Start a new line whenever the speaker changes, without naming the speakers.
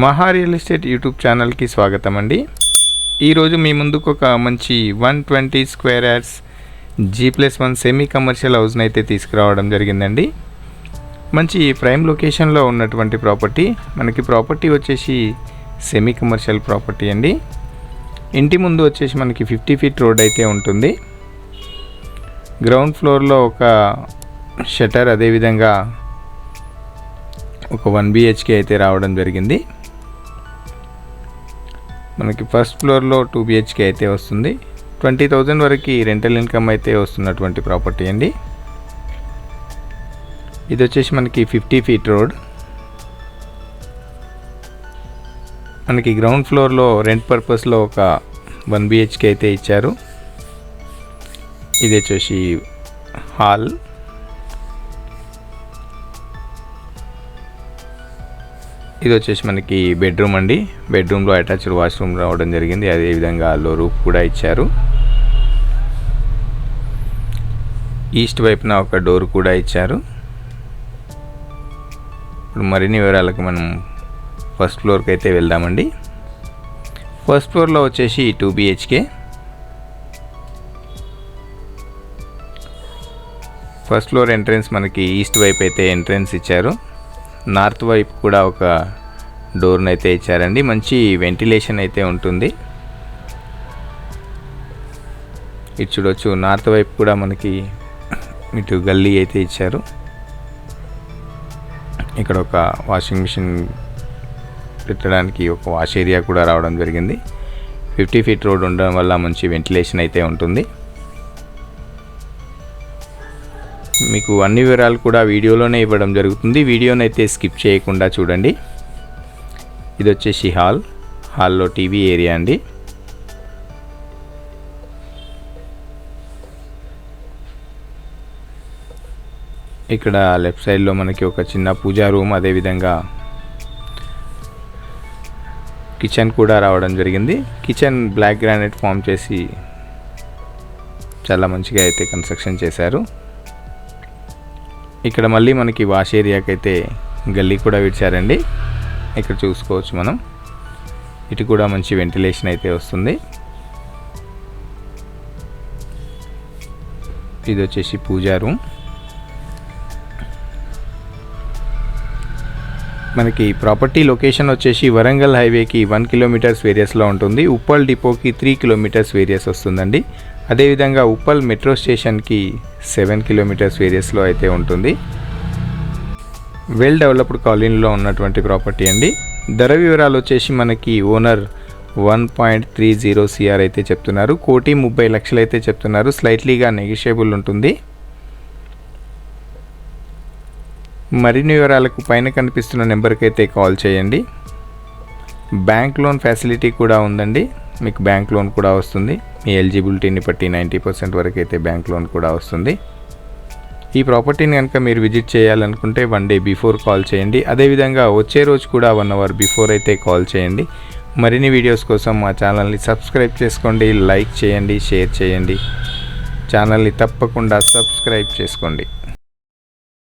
మహా real estate YouTube ఛానల్కి స్వాగతం అండి. ఈరోజు మీ ముందుకు ఒక మంచి 120 square yards G+1 semi commercial హౌస్ని అయితే తీసుకురావడం జరిగిందండి. మంచి ప్రైమ్ లొకేషన్లో ఉన్నటువంటి ప్రాపర్టీ. మనకి ప్రాపర్టీ వచ్చేసి సెమీ కమర్షియల్ ప్రాపర్టీ అండి. ఇంటి ముందు వచ్చేసి మనకి 50 ఫీట్ రోడ్ అయితే ఉంటుంది. గ్రౌండ్ ఫ్లోర్లో ఒక షట్టర్, అదేవిధంగా ఒక 1 BHK అయితే రావడం జరిగింది. మనకి ఫస్ట్ ఫ్లోర్లో 2 BHK అయితే వస్తుంది. 20,000 వరకు రెంటల్ ఇన్కమ్ అయితే వస్తున్నటువంటి ప్రాపర్టీ అండి. ఇది వచ్చేసి మనకి 50 ఫీట్ రోడ్. మనకి గ్రౌండ్ ఫ్లోర్లో రెంట్ పర్పస్లో ఒక 1 BHK అయితే ఇచ్చారు. ఇది వచ్చేసి హాల్. ఇది వచ్చేసి మనకి బెడ్రూమ్ అండి. బెడ్రూమ్లో అటాచ్డ్ వాష్రూమ్ రావడం జరిగింది. అదేవిధంగా లో రూఫ్ కూడా ఇచ్చారు. ఈస్ట్ వైపున ఒక డోర్ కూడా ఇచ్చారు. ఇప్పుడు మరిన్ని వివరాలకు మనం ఫస్ట్ ఫ్లోర్కి అయితే వెళ్దామండి. ఫస్ట్ ఫ్లోర్లో వచ్చేసి 2 BHK. ఫస్ట్ ఫ్లోర్ ఎంట్రన్స్ మనకి ఈస్ట్ వైపు అయితే ఎంట్రన్స్ ఇచ్చారు. నార్త్ వైపు కూడా ఒక డోర్ని అయితే ఇచ్చారండి. మంచి వెంటిలేషన్ అయితే ఉంటుంది. ఇటు చూడొచ్చు, నార్త్ వైపు కూడా మనకి ఇటు గల్లీ అయితే ఇచ్చారు. ఇక్కడ ఒక వాషింగ్ మిషన్ పెట్టడానికి ఒక వాష్ ఏరియా కూడా రావడం జరిగింది. 50 ఫీట్ రోడ్ ఉండడం వల్ల మంచి వెంటిలేషన్ అయితే ఉంటుంది. మీకు అన్ని వివరాలు కూడా వీడియోలోనే ఇవ్వడం జరుగుతుంది. వీడియోని అయితే స్కిప్ చేయకుండా చూడండి. ఇది వచ్చేసి హాల్లో టీవీ ఏరియా అండి. ఇక్కడ లెఫ్ట్ సైడ్లో మనకి ఒక చిన్న పూజా రూమ్, అదేవిధంగా కిచెన్ కూడా రావడం జరిగింది. కిచెన్ బ్లాక్ గ్రానైట్ ఫామ్ చేసి చాలా మంచిగా అయితే కన్స్ట్రక్షన్ చేశారు. ఇక్కడ మళ్ళీ మనకి వాష్ ఏరియాకి అయితే గల్లీ కూడా విడిచారండి. ఇక్కడ చూసుకోవచ్చు మనం. ఇటు కూడా మంచి వెంటిలేషన్ అయితే వస్తుంది. ఇది వచ్చేసి పూజా రూమ్. మనకి ప్రాపర్టీ లొకేషన్ వచ్చేసి వరంగల్ హైవేకి 1 కిలోమీటర్స్ వేరియస్లో ఉంటుంది. ఉప్పల్ డిపోకి 3 కిలోమీటర్స్ వేరియస్ వస్తుందండి. అదేవిధంగా ఉప్పల్ మెట్రో స్టేషన్కి 7 కిలోమీటర్స్ వేరియస్లో అయితే ఉంటుంది. వెల్ డెవలప్డ్ కాలనీలో ఉన్నటువంటి ప్రాపర్టీ అండి. ధర వివరాలు వచ్చేసి మనకి ఓనర్ 1.30 CR అయితే చెప్తున్నారు. 1,30,00,000 అయితే చెప్తున్నారు. స్లైట్లీగా నెగిషియబుల్ ఉంటుంది. మరిన్ని వివరాలకు పైన కనిపిస్తున్న నెంబర్కి అయితే కాల్ చేయండి. బ్యాంక్ లోన్ ఫెసిలిటీ కూడా ఉందండి. మీకు బ్యాంక్ లోన్ కూడా వస్తుంది. మీ ఎలిజిబిలిటీని బట్టి 90% వరకు అయితే బ్యాంక్ లోన్ కూడా వస్తుంది. ఈ ప్రాపర్టీని కనుక మీరు విజిట్ చేయాలనుకుంటే 1 డే బిఫోర్ కాల్ చేయండి. అదేవిధంగా వచ్చే రోజు కూడా 1 అవర్ బిఫోర్ అయితే కాల్ చేయండి. మరిన్ని వీడియోస్ కోసం మా ఛానల్ని సబ్స్క్రైబ్ చేసుకోండి, లైక్ చేయండి, షేర్ చేయండి. ఛానల్ని తప్పకుండా సబ్స్క్రైబ్ చేసుకోండి.